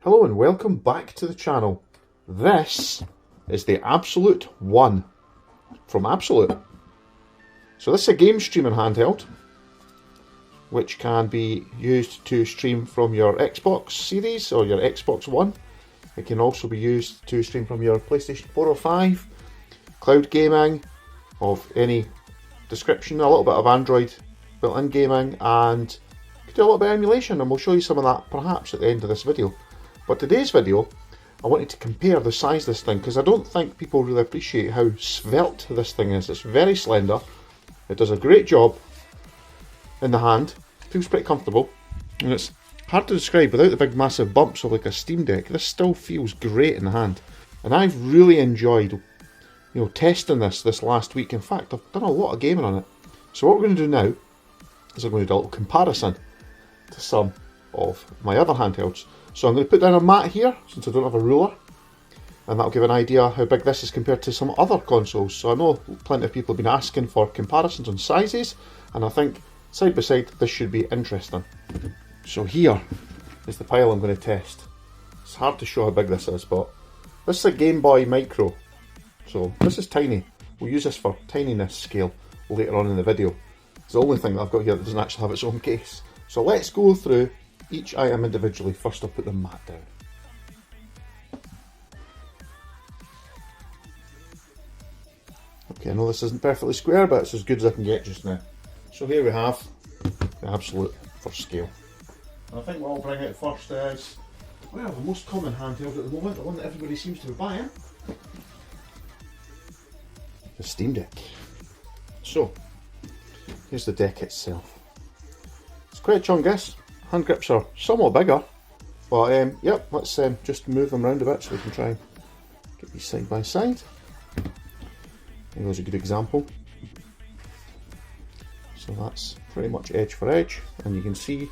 Hello and welcome back to the channel. This is the Abxylute One from Abxylute. So this is a game streaming handheld which can be used to stream from your Xbox series or your Xbox One. It can also be used to stream from your PlayStation 4 or 5, cloud gaming of any description, a little bit of Android built-in gaming, and you can do a little bit of emulation, and we'll show you some of that perhaps at the end of this video. But today's video, I wanted to compare the size of this thing because I don't think people really appreciate how svelte this thing is. It's very slender, it does a great job in the hand, feels pretty comfortable, and it's hard to describe without the big massive bumps of like a Steam Deck. This still feels great in the hand, and I've really enjoyed testing this last week. In fact, I've done a lot of gaming on it. So what we're going to do now is I'm going to do a little comparison to some of my other handhelds. So I'm going to put down a mat here, since I don't have a ruler, and that'll give an idea how big this is compared to some other consoles. So I know plenty of people have been asking for comparisons on sizes, and I think side by side this should be interesting. So here is the pile I'm going to test. It's hard to show how big this is, but this is a Game Boy Micro. So this is tiny. We'll use this for tininess scale later on in the video. It's the only thing that I've got here that doesn't actually have its own case. So let's go through each item individually. First I'll put the mat down. Okay, I know this isn't perfectly square, but it's as good as I can get just now. So here we have the Abxylute for scale. And I think what I'll bring out first is, well, the most common handheld at the moment, the one that everybody seems to be buying, the Steam Deck. So, here's the deck itself. It's quite chungus. Hand grips are somewhat bigger, but yep, let's just move them around a bit so we can try and get these side by side. Here's a good example. So that's pretty much edge for edge, and you can see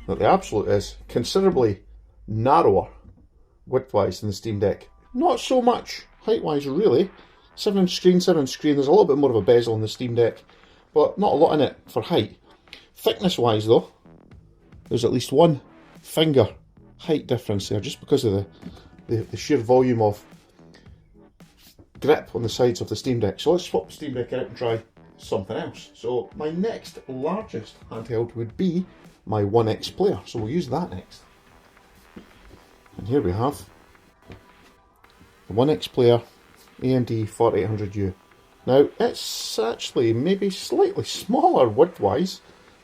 that the Abxylute is considerably narrower width-wise than the Steam Deck. Not so much height-wise really. 7-inch screen, 7-inch screen. There's a little bit more of a bezel on the Steam Deck, but not a lot in it for height. Thickness-wise though, there's at least one finger height difference there, just because of the sheer volume of grip on the sides of the Steam Deck. So let's swap the Steam Deck out and try something else. So my next largest handheld would be my One X player, so we'll use that next. And here we have the One X player AMD 4800U. Now it's actually maybe slightly smaller width-wise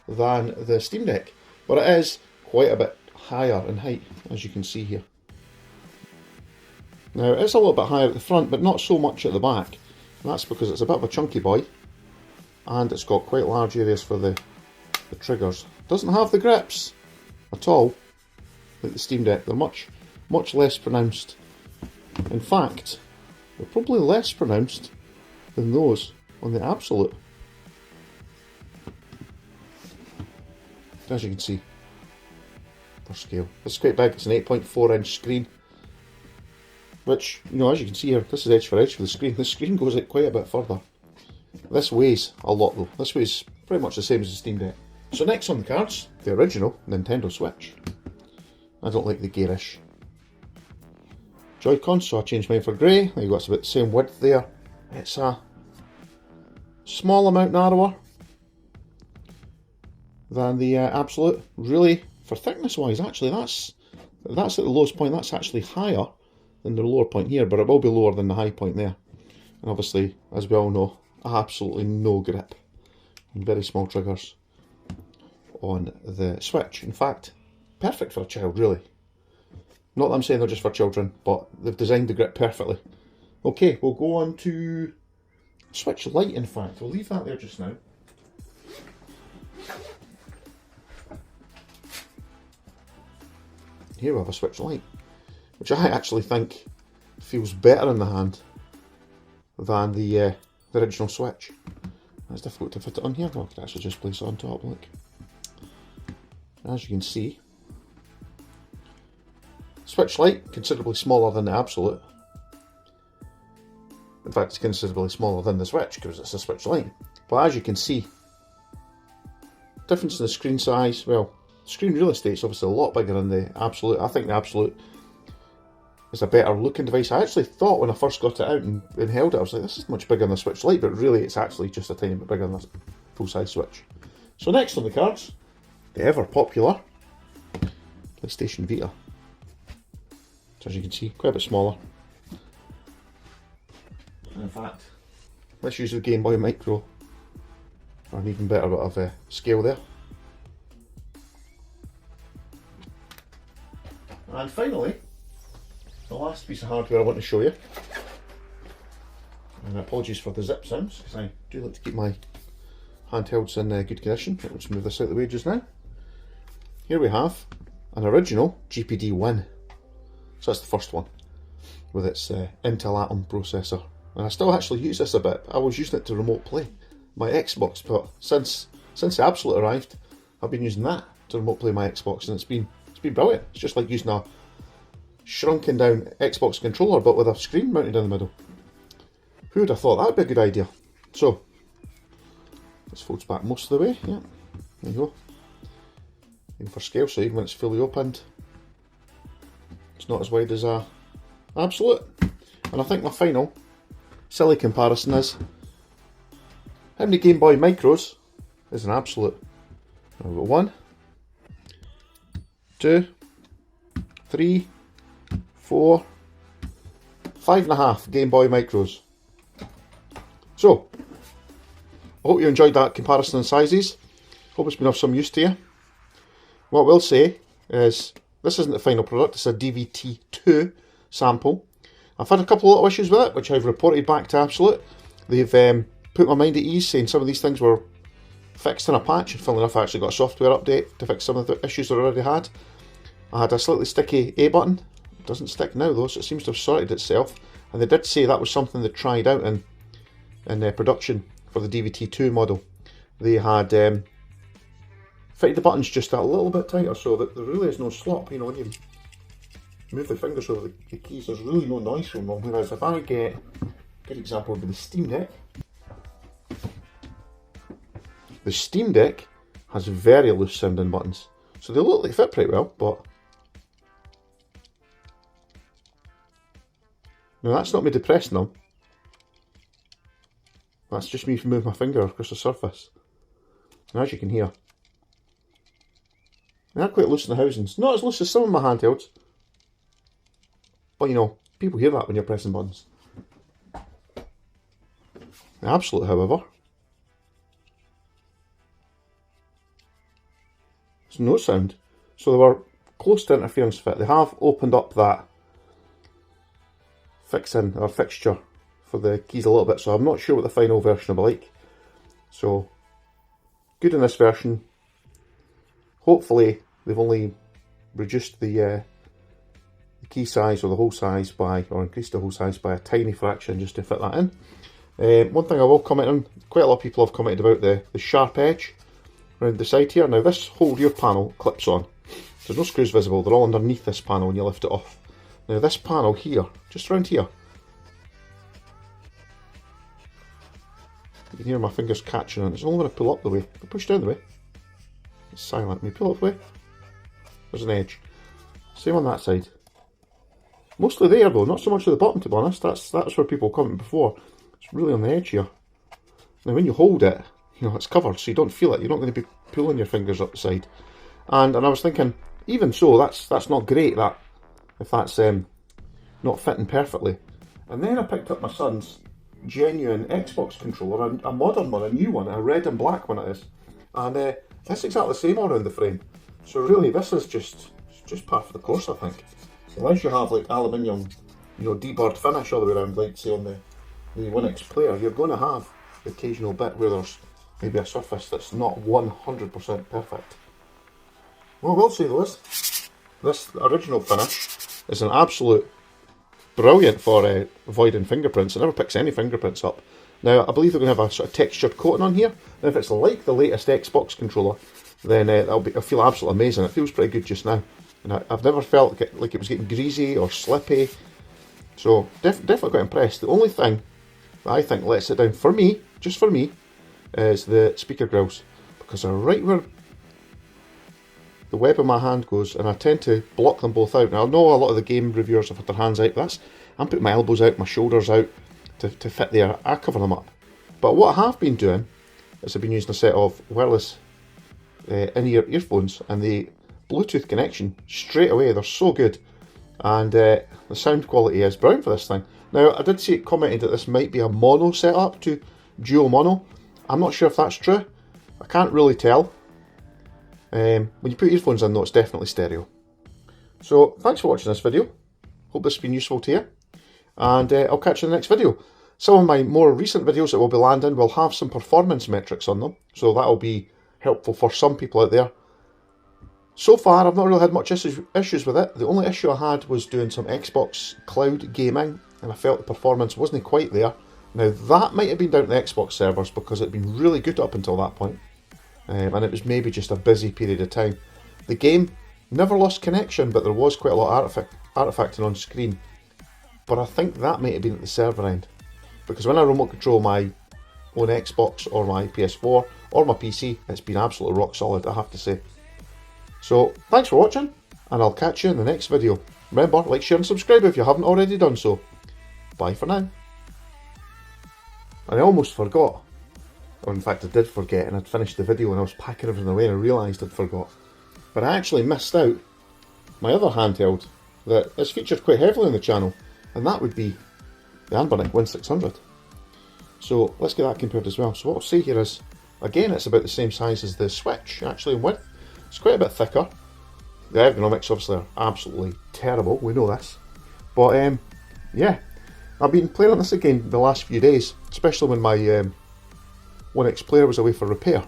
than the Steam Deck, but it is quite a bit higher in height, as you can see here. Now it's a little bit higher at the front, but not so much at the back, and that's because it's a bit of a chunky boy, and it's got quite large areas for the triggers. It doesn't have the grips at all like the Steam Deck. They're much less pronounced. In fact, they're probably less pronounced than those on the Abxylute. As you can see, for scale, this is quite big. It's an 8.4-inch screen, which, as you can see here, this is edge for edge for the screen. The screen goes out quite a bit further. This weighs a lot though. This weighs pretty much the same as the Steam Deck. So next on the cards, the original Nintendo Switch. I don't like the garish Joy-Cons, so I changed mine for grey. There you go, it's about the same width there. It's a small amount narrower than the Abxylute. Really, for thickness wise, actually that's at the lowest point. That's actually higher than the lower point here, but it will be lower than the high point there. And obviously, as we all know, absolutely no grip and very small triggers on the Switch. In fact, perfect for a child, really. Not that I'm saying they're just for children, but they've designed the grip perfectly. Okay, we'll go on to Switch Lite. In fact, we'll leave that there just now. Here we have a Switch Lite, which I actually think feels better in the hand than the original Switch. It's difficult to fit it on here. Well, I could actually just place it on top, look. As you can see, Switch Lite, considerably smaller than the Abxylute. In fact, it's considerably smaller than the Switch because it's a Switch Lite. But as you can see, difference in the screen size, well, screen real estate's obviously a lot bigger than the Abxylute. I think the Abxylute is a better looking device. I actually thought when I first got it out and held it, I was like, this is much bigger than the Switch Lite, but really it's actually just a tiny bit bigger than a full-size Switch. So next on the cards, the ever popular PlayStation Vita. So as you can see, quite a bit smaller. And in fact, let's use the Game Boy Micro for an even better bit of scale there. And finally, the last piece of hardware I want to show you, and apologies for the zip sounds, because I do like to keep my handhelds in good condition. Let's move this out of the way just now. Here we have an original GPD One. So that's the first one, with its Intel Atom processor. And I still actually use this a bit. I was using it to remote play my Xbox, but since the Abxylute arrived, I've been using that to remote play my Xbox, and it's been brilliant. It's just like using a shrunken down Xbox controller, but with a screen mounted in the middle. Who would have thought that would be a good idea? So, this folds back most of the way. Yeah, there you go. And for scale, so even when it's fully opened, it's not as wide as a Abxylute. And I think my final silly comparison is, how many Game Boy Micros is an Abxylute? I've got 1, 2, 3, 4, 5.5 Game Boy Micros. So, I hope you enjoyed that comparison in sizes. Hope it's been of some use to you. What I will say is, this isn't the final product, it's a DVT2 sample. I've had a couple of little issues with it, which I've reported back to Abxylute. They've put my mind at ease, saying some of these things were fixed in a patch, and funnily enough I actually got a software update to fix some of the issues I already had. I had a slightly sticky A button. It doesn't stick now though, so it seems to have sorted itself. And they did say that was something they tried out in production for the DVT2 model. They had fitted the buttons just a little bit tighter so that there really is no slop. You know, when you move the fingers over the keys, there's really no noise from them. Whereas if I get, a good example would be the Steam Deck. The Steam Deck has very loose sounding buttons. So they look like they fit pretty well, but now that's not me depressing them. That's just me moving my finger across the surface. And as you can hear, they're quite loose in the housings. Not as loose as some of my handhelds, but you know, people hear that when you're pressing buttons. The Abxylute, however, there's no sound. So they were close to interference fit. They have opened up that fixing or fixture for the keys a little bit, so I'm not sure what the final version will be like. So, good in this version. Hopefully they've only reduced the key size or the hole size by, or increased the hole size by a tiny fraction just to fit that in. One thing I will comment on, quite a lot of people have commented about the sharp edge around the side here. Now this whole rear panel clips on. There's no screws visible, they're all underneath this panel when you lift it off. Now this panel here, just around here, you can hear my fingers catching on it. It's only when I pull up the way. If I push down the way, it's silent. When you pull up the way, there's an edge. Same on that side. Mostly there though, not so much at the bottom to be honest. That's where people commented before. It's really on the edge here. Now when you hold it, you know, it's covered so you don't feel it. You're not going to be pulling your fingers up the side. And I was thinking, even so, that's not great, that if that's not fitting perfectly. And then I picked up my son's genuine Xbox controller, a modern one, a new one, a red and black one it is. And that's exactly the same all around the frame. So really this is just par for the course, I think. Unless you have like aluminium, you know, deburred finish all the way around, like say on the One X player, you're going to have the occasional bit where there's maybe a surface that's not 100% perfect. What I will say though is, this original finish is an absolute brilliant for avoiding fingerprints. It never picks any fingerprints up. Now I believe they're going to have a sort of textured coating on here. Now if it's like the latest Xbox controller, then it'll feel absolutely amazing. It feels pretty good just now. And I've never felt like it was getting greasy or slippy. So definitely quite impressed. The only thing that I think lets it down for me, just for me, is the speaker grills. Because they're right where the web of my hand goes, and I tend to block them both out. Now I know a lot of the game reviewers have had their hands out, but I'm putting my elbows out, my shoulders out to fit there. I cover them up. But what I have been doing is I've been using a set of wireless in-ear earphones, and the Bluetooth connection straight away, they're so good, and the sound quality is brilliant for this thing. Now I did see it commented that this might be a mono setup to dual mono. I'm not sure if that's true. I can't really tell. When you put earphones in though, it's definitely stereo. So thanks for watching this video. Hope this has been useful to you, and I'll catch you in the next video. Some of my more recent videos that will be landing will have some performance metrics on them, so that'll be helpful for some people out there. So far I've not really had much issues with it. The only issue I had was doing some Xbox cloud gaming, and I felt the performance wasn't quite there. Now that might have been down to the Xbox servers, because it had been really good up until that point, and it was maybe just a busy period of time. The game never lost connection, but there was quite a lot of artifacting on screen. But I think that might have been at the server end, because when I remote control my own Xbox or my PS4 or my PC, it's been absolutely rock solid, I have to say. So thanks for watching, and I'll catch you in the next video. Remember, like, share and subscribe if you haven't already done so. Bye for now. And I almost forgot, or in fact I did forget, and I'd finished the video and I was packing everything away and I realised I'd forgot. But I actually missed out my other handheld that is featured quite heavily on the channel, and that would be the Anbernic One 600. So let's get that compared as well. So what I'll say here is, again, it's about the same size as the Switch, actually in width. It's quite a bit thicker. The ergonomics obviously are absolutely terrible, we know this. But yeah, I've been playing on this again the last few days, especially when my One X player was away for repair.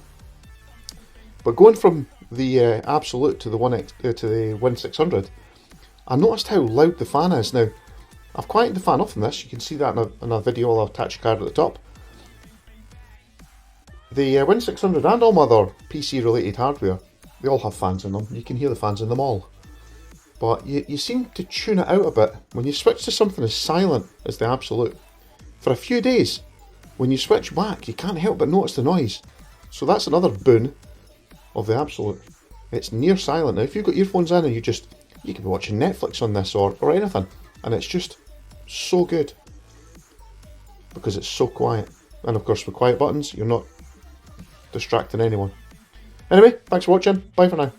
But going from the Abxylute to the One 600, I noticed how loud the fan is. Now, I've quieted the fan off in this. You can see that in a video. I'll attach a card at the top. The One 600 and all my other PC related hardware, they all have fans in them. You can hear the fans in them all. But you seem to tune it out a bit when you switch to something as silent as the Abxylute. For a few days, when you switch back, you can't help but notice the noise. So that's another boon of the Abxylute. It's near silent. Now if you've got earphones in and you could be watching Netflix on this or anything, and it's just so good because it's so quiet. And of course with quiet buttons, you're not distracting anyone. Anyway, thanks for watching. Bye for now.